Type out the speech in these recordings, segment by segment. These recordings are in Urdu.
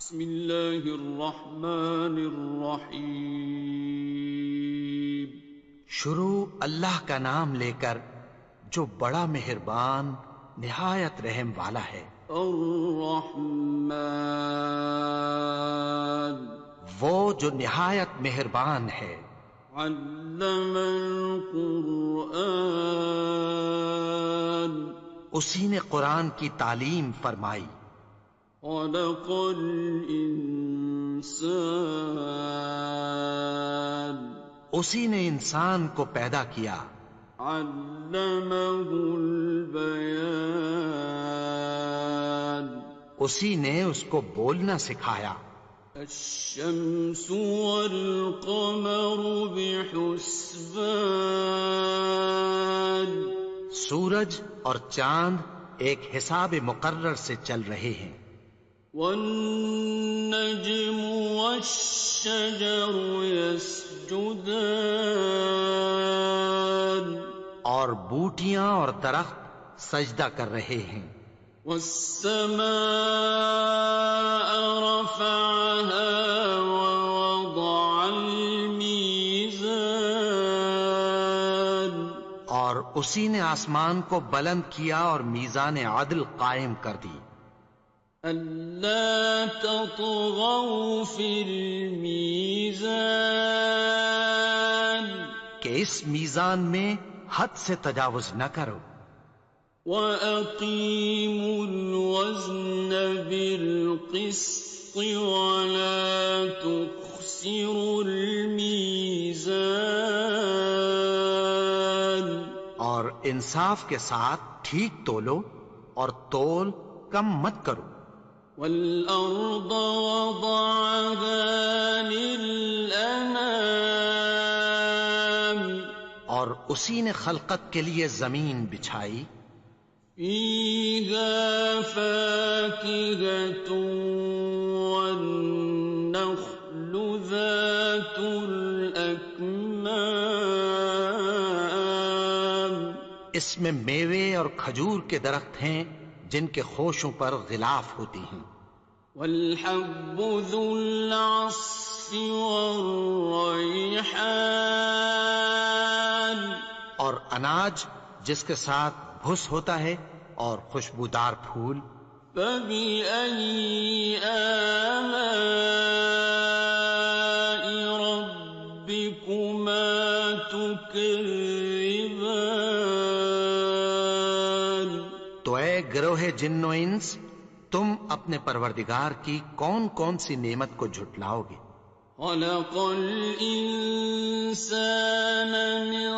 بسم اللہ الرحمن الرحیم۔ شروع اللہ کا نام لے کر جو بڑا مہربان نہایت رحم والا ہے۔ الرحمن، وہ جو نہایت مہربان ہے۔ علم القرآن، اسی نے قرآن کی تعلیم فرمائی۔ خلق الانسان، اسی نے انسان کو پیدا کیا۔ علمہ البیان، اسی نے اس کو بولنا سکھایا۔ الشمس والقمر بحسبان، سورج اور چاند ایک حساب مقرر سے چل رہے ہیں۔ والنجم والشجر يسجدان، اور بوٹیاں اور درخت سجدہ کر رہے ہیں۔ والسماء رفعها ووضع الميزان، اور اسی نے آسمان کو بلند کیا اور میزان عدل قائم کر دی۔ ألا تطغوا في الميزان، کہ اس میزان میں حد سے تجاوز نہ کرو۔ وَأَقِيمُوا الْوَزْنَ بِالْقِسْطِ وَلَا تُخْسِرُوا الْمِيزَانَ، اور انصاف کے ساتھ ٹھیک تولو اور تول کم مت کرو۔ وَالْأَرْضَ وَضَعَهَا لِلْأَنَامِ، اور اسی نے خلقت کے لیے زمین بچھائی۔ فِيهَا فَاكِهَةٌ وَالنَّخْلُ ذَاتُ الْأَكْمَامِ، اس میں میوے اور کھجور کے درخت ہیں جن کے خوشوں پر غلاف ہوتی ہیں۔ وَالْحَبُّ ذُو الْعَصْفِ وَالرَّيْحَانِ، اور اناج جس کے ساتھ بھس ہوتا ہے اور خوشبودار پھول۔ فَبِأَيِّ آلَاءِ رَبِّكُمَا تُكَذِّبَانِ، تو اے گروہ جن و انس، تم اپنے پروردگار کی کون کون سی نعمت کو جھٹلاؤ گے؟ خَلَقَ الْإِنسَانَ مِنْ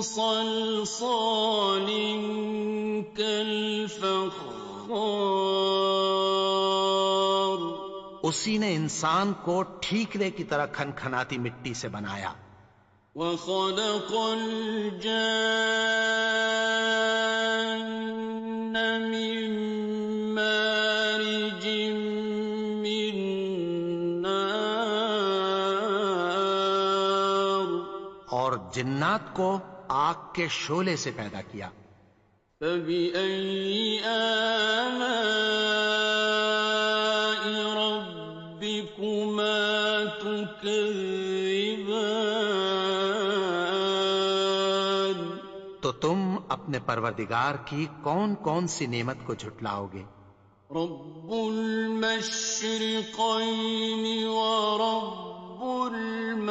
صَلْصَالٍ كَالْفَخَّارِ، اسی نے انسان کو ٹھیکرے کی طرح کھنکھناتی مٹی سے بنایا۔ وَخَلَقَ الْجَانَّ مِن مَّارِجٍ مِّن نَّارٍ، اور جنات کو آگ کے شعلے سے پیدا کیا۔ فَبِأَيِّ آلَاءِ رَبِّكُمَا تُكَذِّبَانِ، تو تم اپنے پروردگار کی کون کون سی نعمت کو جھٹلاؤ گے؟ رب المشرقین ورب المغربین،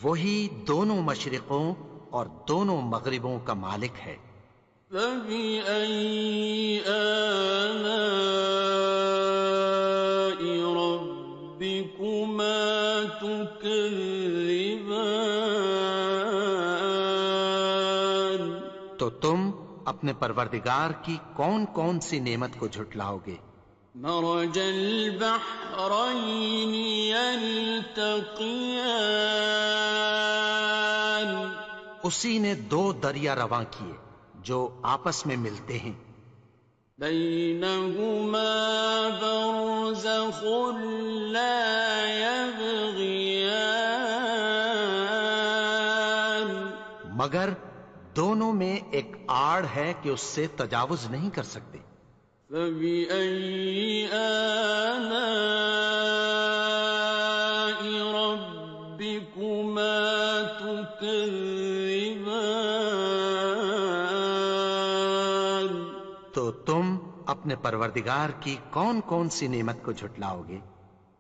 وہی دونوں مشرقوں اور دونوں مغربوں کا مالک ہے۔ فَبِأَيِّ آلَاءِ رَبِّكُمَا تُكَذِّبَانِ، تو تم اپنے پروردگار کی کون کون سی نعمت کو جھٹلاؤ گے؟ مرج البحرین یلتقیان، اسی نے دو دریا رواں کیے جو آپس میں ملتے ہیں۔ بینہما برزخ لا یبغیان، مگر دونوں میں ایک آڑ ہے کہ اس سے تجاوز نہیں کر سکتے۔ فَبِأَيِّ آلَاءِ رَبِّكُمَا تُكَذِّبَانِ؟ تو تم اپنے پروردگار کی کون کون سی نعمت کو جھٹلاؤ گے؟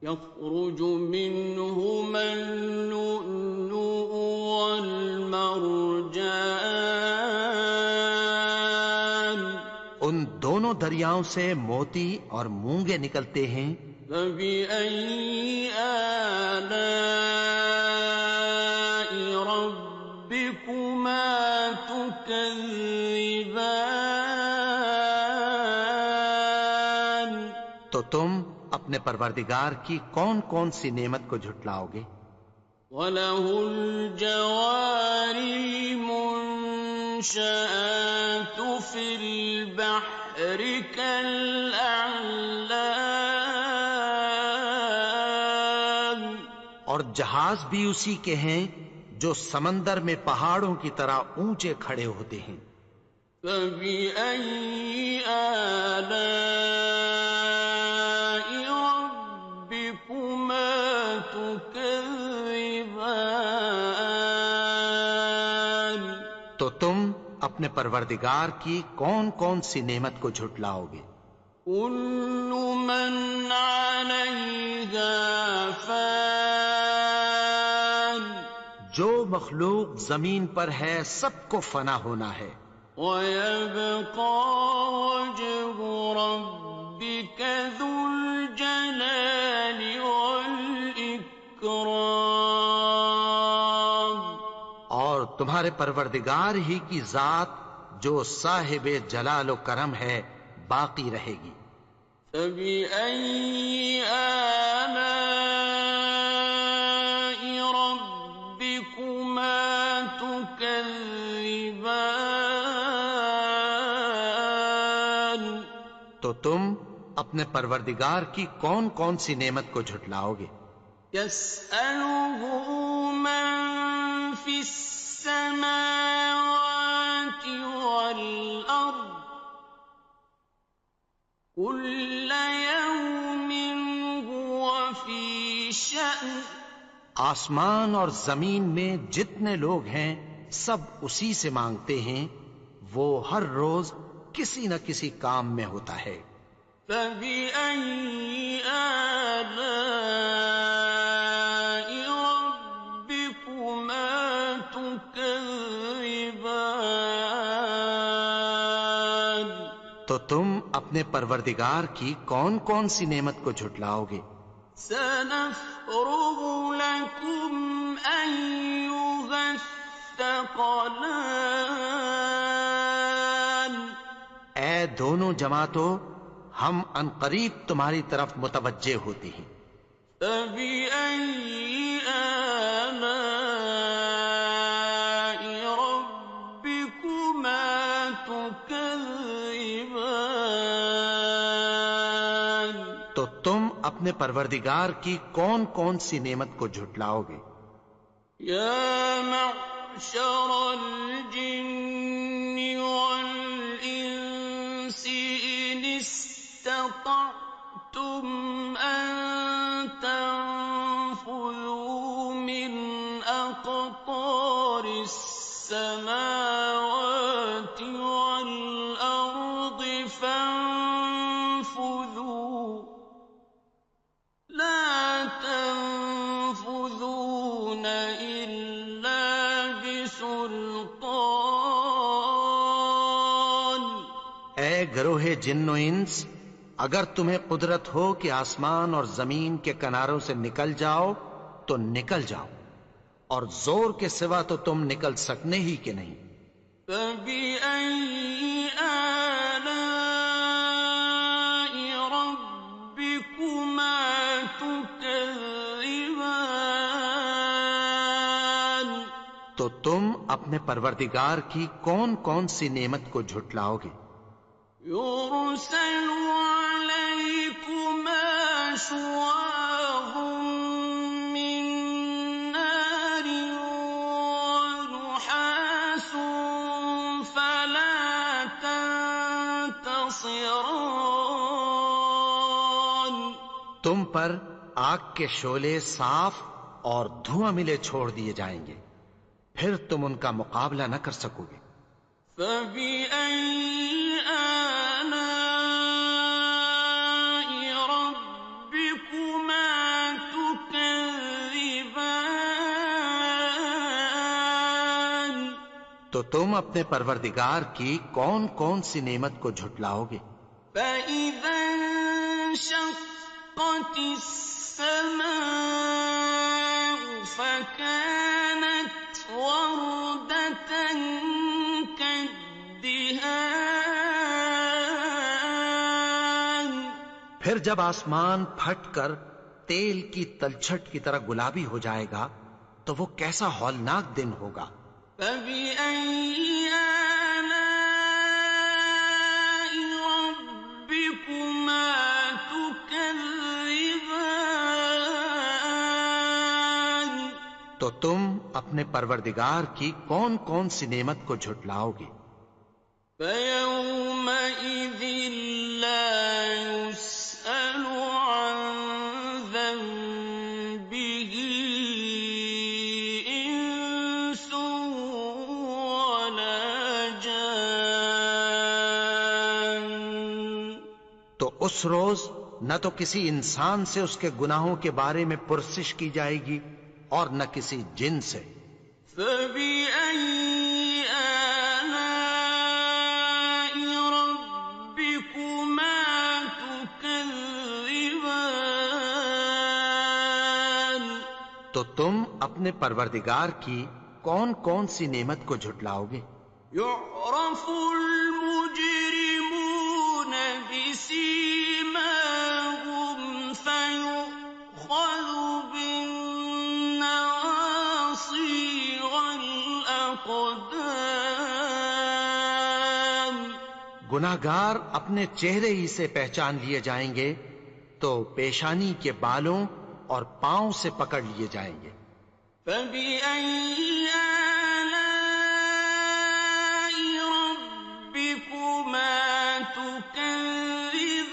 يَخْرُجُ مِنْهُمَا اللُّؤْلُؤُ وَالْمَرْجَانُ ان دونوں دریاؤں سے موتی اور مونگے نکلتے ہیں۔ فَبِأَيِّ آلَاءِ رَبِّكُمَا تُكَذِّبَانِ؟ تو تم اپنے پروردگار کی کون کون سی نعمت کو جھٹلاؤ گے؟ وَلَهُ الْجَوَارِ الْمُنشَآتُ فِي الْبَحْرِ كَالْأَعْلَامِ؟ اور جہاز بھی اسی کے ہیں جو سمندر میں پہاڑوں کی طرح اونچے کھڑے ہوتے ہیں۔ فَبِأَيِّ آلَاءِ رَبِّكُمَا تُكَذِّبَانِ؟ تو تم اپنے پروردگار کی کون کون سی نعمت کو جھٹلاؤ گے؟ كُلُّ مَنْ عَلَيْهَا فَانٍ، جو مخلوق زمین پر ہے سب کو فنا ہونا ہے۔ وَيَبْقَى وَجْهُ رَبِّكَ ذُو الْجَلَالِ وَالْإِكْرَامِ، اور تمہارے پروردگار ہی کی ذات جو صاحب جلال و کرم ہے باقی رہے گی۔ فَبِأَيِّ آلَاءِ رَبِّكُمَا تُكَذِّبَانِ؟ تو تم اپنے پروردگار کی کون کون سی نعمت کو جھٹلاؤ گے؟ يَسْأَلُهُ مَن فِي السَّمَاوَاتِ وَالْأَرْضِ كُلَّ يَوْمٍ هُوَ فِي شَأْنٍ۔ آسمان اور زمین میں جتنے لوگ ہیں سب اسی سے مانگتے ہیں، وہ ہر روز کسی نہ کسی کام میں ہوتا ہے۔ فَبِأَيِّ آلَاءِ رَبِّكُمَا تُكَذِّبَانِ؟ تو تم اپنے پروردگار کی کون کون سی نعمت کو جھٹلاؤ گے؟ سَنَفْرُغُ لَكُمْ أَيُّهَ الثَّقَلَانِ؟ اے دونوں جماعتوں، ہم عنقریب تمہاری طرف متوجہ ہوتے ہیں۔ فَبِأَيِّ آلَاءِ رَبِّكُمَا تُكَذِّبَانِ؟ تو تم اپنے پروردگار کی کون کون سی نعمت کو جھٹلاؤ گے؟ يَا مَعْشَرَ الْجِنِّ وَالْإِنسِ إِنِ اسْتَطَعْتُمْ أَن تَنفُذُوا مِنْ أَقْطَارِ السَّمَاوَاتِ وَالْأَرْضِ فَانفُذُوا لَا تَنفُذُونَ إِلَّا بِسُلْطَانٍ۔ اے گروہ جن و انس، اگر تمہیں قدرت ہو کہ آسمان اور زمین کے کناروں سے نکل جاؤ تو نکل جاؤ، اور زور کے سوا تو تم نکل سکنے ہی کہ نہیں۔ فَبِأَيِّ آلَاءِ رَبِّكُمَا تُكَذِّبَانِ؟ تو تم اپنے پروردگار کی کون کون سی نعمت کو جھٹلاؤ گے؟ يُرْسَلُ عَلَيْكُمَا شُوَاظٌ مِّن نَّارٍ وَنُحَاسٌ خِصِرَانٍ تم پر آگ کے شعلے صاف اور دھواں ملے چھوڑ دیے جائیں گے، پھر تم ان کا مقابلہ نہ کر سکو گے۔ فَبِأَيِّ آلَاءِ رَبِّكُمَا تُكَذِّبَانِ تو تم اپنے پروردگار کی کون کون سی نعمت کو جھٹلاؤ گے؟ فَإِذَا انشَقَّتِ السَّمَاءُ فَكَانَتْ وَرْدَةً كَالدِّهَانِ پھر جب آسمان پھٹ کر تیل کی تلچھٹ کی طرح گلابی ہو جائے گا تو وہ کیسا ہولناک دن ہوگا۔ فَبِأَيِّ آلَاءِ رَبِّكُمَا تُكَذِّبَانِ تو تم اپنے پروردگار کی کون کون سی نعمت کو جھٹلاؤ گے؟ فَيَوْمَئِذٍ لَا يُسْأَلُ عَن ذَنبِهِ إِنسٌ وَلَا جَانٌّ تو اس روز نہ تو کسی انسان سے اس کے گناہوں کے بارے میں پرسش کی جائے گی اور نہ کسی جن سے۔ فَبِأَيِّ آلَاءِ رَبِّكُمَا تُكَذِّبَانِ تو تم اپنے پروردگار کی کون کون سی نعمت کو جھٹلاؤ گے؟ يُعْرَفُ الْمُجْرِمُونَ بِسِيمَاهُمْ فَيُؤْخَذُ بِالنَّوَاصِي وَالْأَقْدَامِ گناہگار اپنے چہرے ہی سے پہچان لیے جائیں گے تو پیشانی کے بالوں اور پاؤں سے پکڑ لیے جائیں گے۔ فَبِأَيِّ آلَاءِ رَبِّكُمَا تُكَذِّبَانِ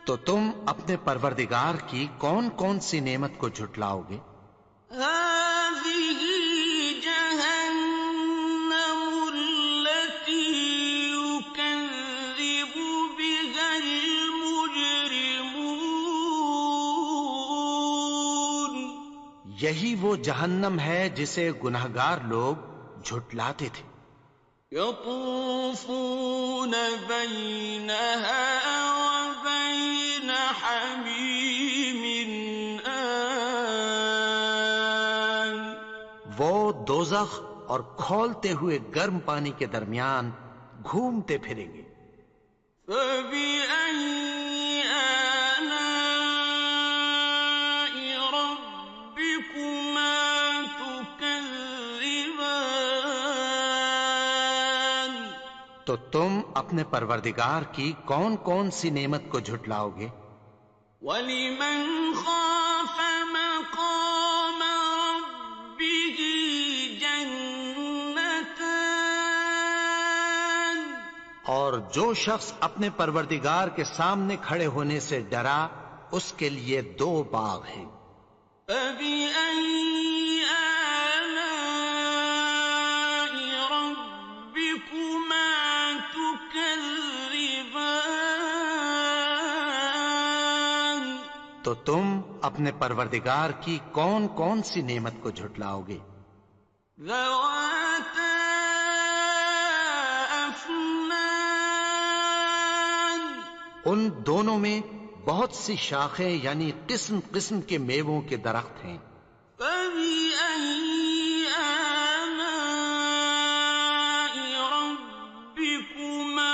تو تم اپنے پروردگار کی کون کون سی نعمت کو جھٹلاؤ گے؟ هَٰذِهِ جَهَنَّمُ الَّتِي يُكَذِّبُ بِهَا الْمُجْرِمُونَ یہی وہ جہنم ہے جسے گناہگار لوگ جھٹلاتے تھے۔ يَطُوفُونَ بَيْنَهَا وَبَيْنَ حَمِيمٍ آنٍ وہ دوزخ اور کھولتے ہوئے گرم پانی کے درمیان گھومتے پھریں گے۔ فَبِأَيِّ آلَاءِ رَبِّكُمَا تُكَذِّبَانِ تو تم اپنے پروردگار کی کون کون سی نعمت کو جھٹلاؤ گے؟ وَلِمَنْ خَافَ مَقَامَ رَبِّهِ جَنَّتَانِ اور جو شخص اپنے پروردگار کے سامنے کھڑے ہونے سے ڈرا اس کے لیے 2 باغ ہیں۔ فَبِأَيِّ آلَاءِ رَبِّكُمَا تُكَذِّبَانِ تو تم اپنے پروردگار کی کون کون سی نعمت کو جھٹلاؤ گے؟ ذَوَاتَا أَفْنَانٍ ان دونوں میں بہت سی شاخیں یعنی قسم قسم کے میووں کے درخت ہیں۔ فَبِأَيِّ آلَاءِ رَبِّكُمَا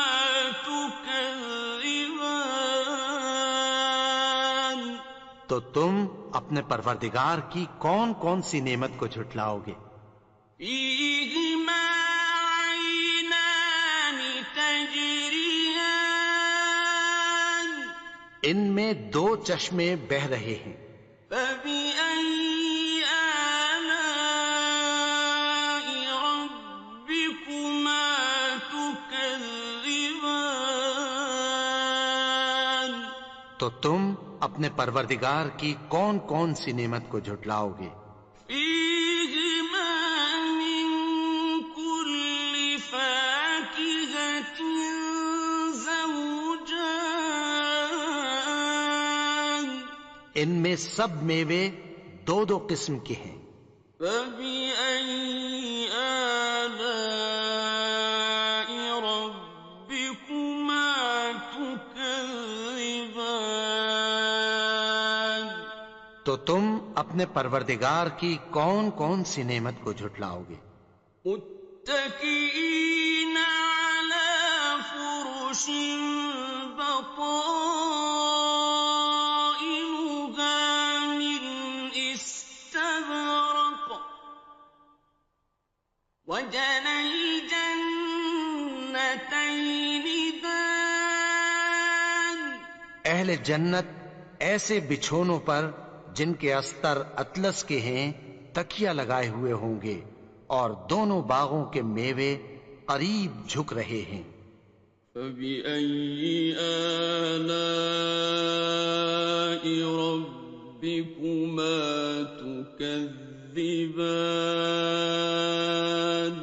تُكَذِّبَانِ تو تم اپنے پروردگار کی کون کون سی نعمت کو جھٹلاؤ گے؟ فِيهِمَا عَيْنَانِ تَجْرِيَانِ ان میں 2 چشمے بہہ رہے ہیں۔ فَبِأَيِّ آلَاءِ رَبِّكُمَا تُكَذِّبَانِ تو تم اپنے پروردگار کی کون کون سی نعمت کو جھٹلاؤ گے؟ فِيهِمَا مِن كُلِّ فَاكِهَةٍ زَوْجَانِ ان میں سب میوے دو دو قسم کے ہیں۔ فَبِأَيِّ آلَاءِ رَبِّكُمَا تُكَذِّبَانِ تو تم اپنے پروردگار کی کون کون سی نعمت کو جھٹلاؤ گے؟ متكئين على فرش بطائنها من استبرق وجنى الجنتين دان اہل جنت ایسے بچھونوں پر جن کے استر اطلس کے ہیں تکیہ لگائے ہوئے ہوں گے، اور دونوں باغوں کے میوے قریب جھک رہے ہیں۔ فَبِأَيِّ آلَاءِ رَبِّكُمَا تُكَذِّبَانِ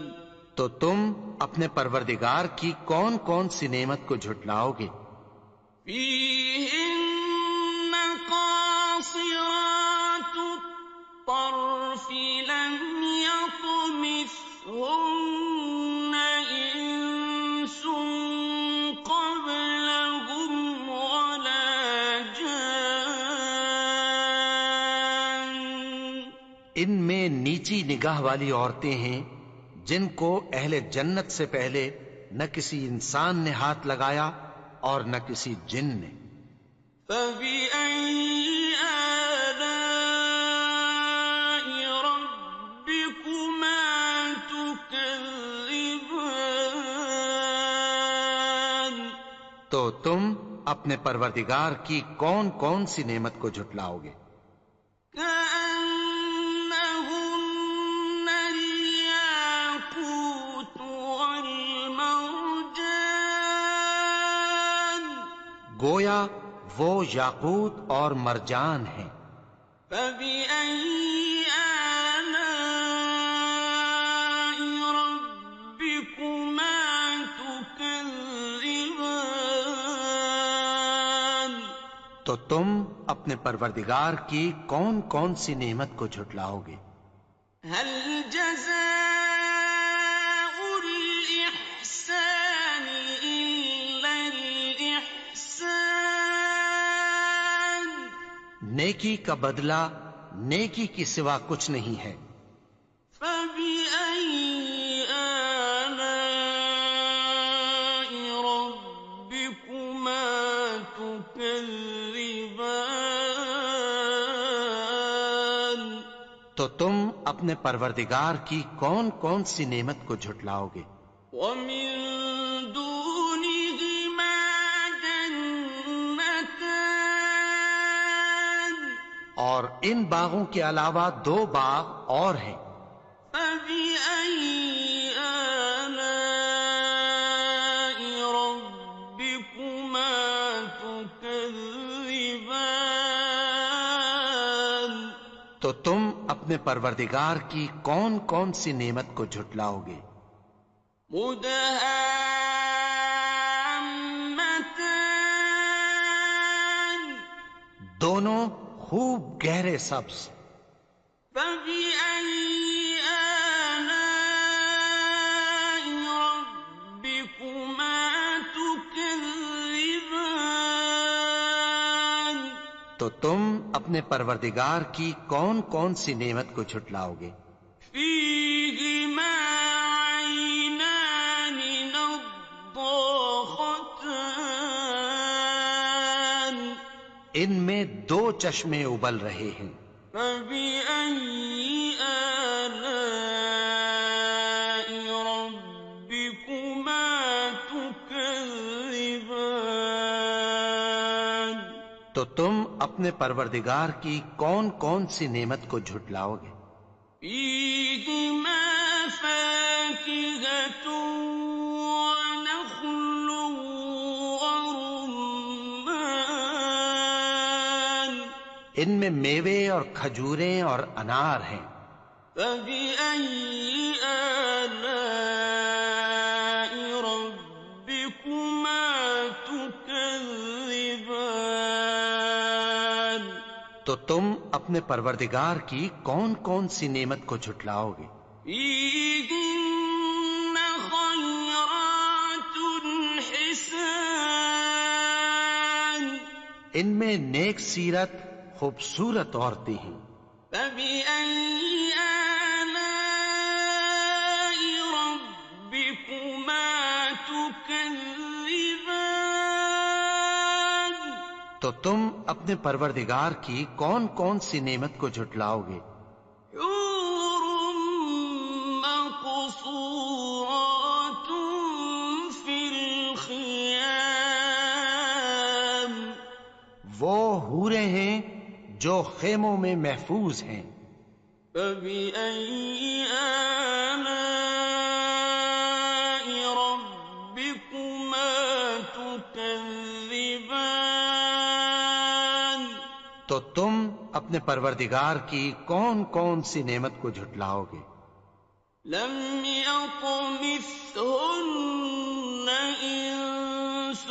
تو تم اپنے پروردگار کی کون کون سی نعمت کو جھٹلاؤ گے؟ فِيهِنَّ قَاصِرَاتُ الطَّرْفِ لَمْ يَطْمِثْهُنَّ إِنسٌ قَبْلَهُمْ وَلَا جَانٌّ ان میں نیچی نگاہ والی عورتیں ہیں جن کو اہل جنت سے پہلے نہ کسی انسان نے ہاتھ لگایا اور نہ کسی جن نے۔ فَبِأَيِّ آلَاءِ رَبِّكُمَا تُكَذِّبَانِ تو تم اپنے پروردگار کی کون کون سی نعمت کو جھٹلاؤ گے؟ كَأَنَّهُنَّ الْيَاقُوتُ وَالْمَرْجَانُ گویا وہ یاقوت اور مرجان ہیں۔ فَبِأَيِّ آلَاءِ رَبِّكُمَا تُكَذِّبَانِ تو تم اپنے پروردگار کی کون کون سی نعمت کو جھٹلاؤ گے؟ هَلْ جَزَاءُ الْإِحْسَانِ إِلَّا الْإِحْسَانُ نیکی کا بدلہ نیکی کی سوا کچھ نہیں ہے۔ فَبِأَيِّ آلَاءِ رَبِّكُمَا تُكَذِّبَانِ تو تم اپنے پروردگار کی کون کون سی نعمت کو جھٹلاؤ گے؟ وَمِن دُونِهِمَا جَنَّتَانِ اور ان باغوں کے علاوہ دو باغ اور ہیں۔ فَبِأَيِّ آلَاءِ رَبِّكُمَا تُكَذِّبَانِ تو تم اپنے پروردگار کی کون کون سی نعمت کو جھٹلاؤ گے؟ مُدْهَامَّتَانِ دونوں خوب گہرے سبز۔ فَبِأَيِّ آلَاءِ رَبِّكُمَا تُكَذِّبَانِ تو تم اپنے پروردگار کی کون کون سی نعمت کو جھٹلاؤ گے؟ فِيهِمَا عَيْنَانِ نَضَّاخَتَانِ ان میں دو چشمے ابل رہے ہیں۔ فَبِأَيِّ آلَاءِ رَبِّكُمَا تُكَذِّبَانِ تو تم اپنے پروردگار کی کون کون سی نعمت کو جھٹلاؤ گے؟ فِيهِمَا فَاكِهَةٌ وَنَخْلٌ وَرُمَّانٌ ان میں میوے اور کھجوریں اور انار ہیں۔ فبأي آلاء ربكما تكذبان؟ تو تم اپنے پروردگار کی کون کون سی نعمت کو جھٹلاؤ گے؟ فيهن خيرات حسان، ان میں نیک سیرت خوبصورت عورتیں ہیں۔ فبأي آلاء ربكما تكذبان؟ تو تم اپنے پروردگار کی کون کون سی نعمت کو جھٹلاؤ گے؟ حور مقصورات في الخيام، وہ حوریں ہیں جو خیموں میں محفوظ ہیں۔ فبأي آلاء ربكما تكذبان؟ تو تم اپنے پروردگار کی کون کون سی نعمت کو جھٹلاؤ گے؟ لم يطمثهن إنس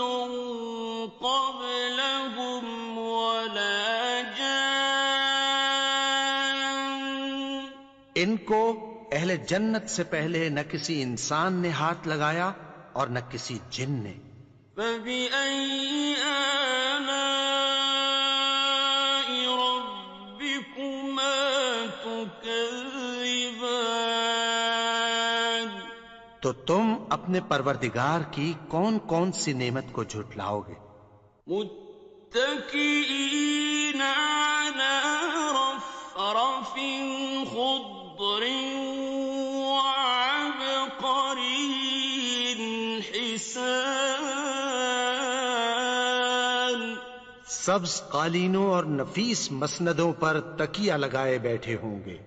قبلهم ولا جان، ان کو اہل جنت سے پہلے نہ کسی انسان نے ہاتھ لگایا اور نہ کسی جن نے۔ فبأي آلاء ربكما تكذبان؟ تو تم اپنے پروردگار کی کون کون سی نعمت کو جھٹلاؤ گے؟ متكئين على رفرف خضر وعبقري حسان، سبز قالینوں اور نفیس مسندوں پر تکیہ لگائے بیٹھے ہوں گے۔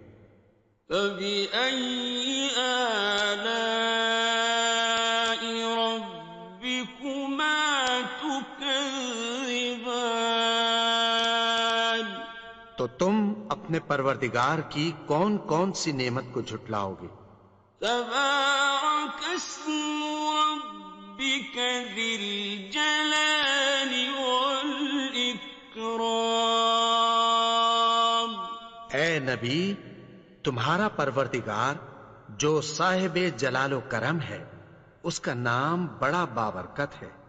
فبأي آلاء ربكما تكذبان؟ تو تم اپنے پروردگار کی کون کون سی نعمت کو جھٹلاؤ گے؟ تبارك اسم ربك ذي الجلال والإكرام۔ اے نبی، تمہارا پروردگار جو صاحب جلال و کرم ہے، اس کا نام بڑا بابرکت ہے۔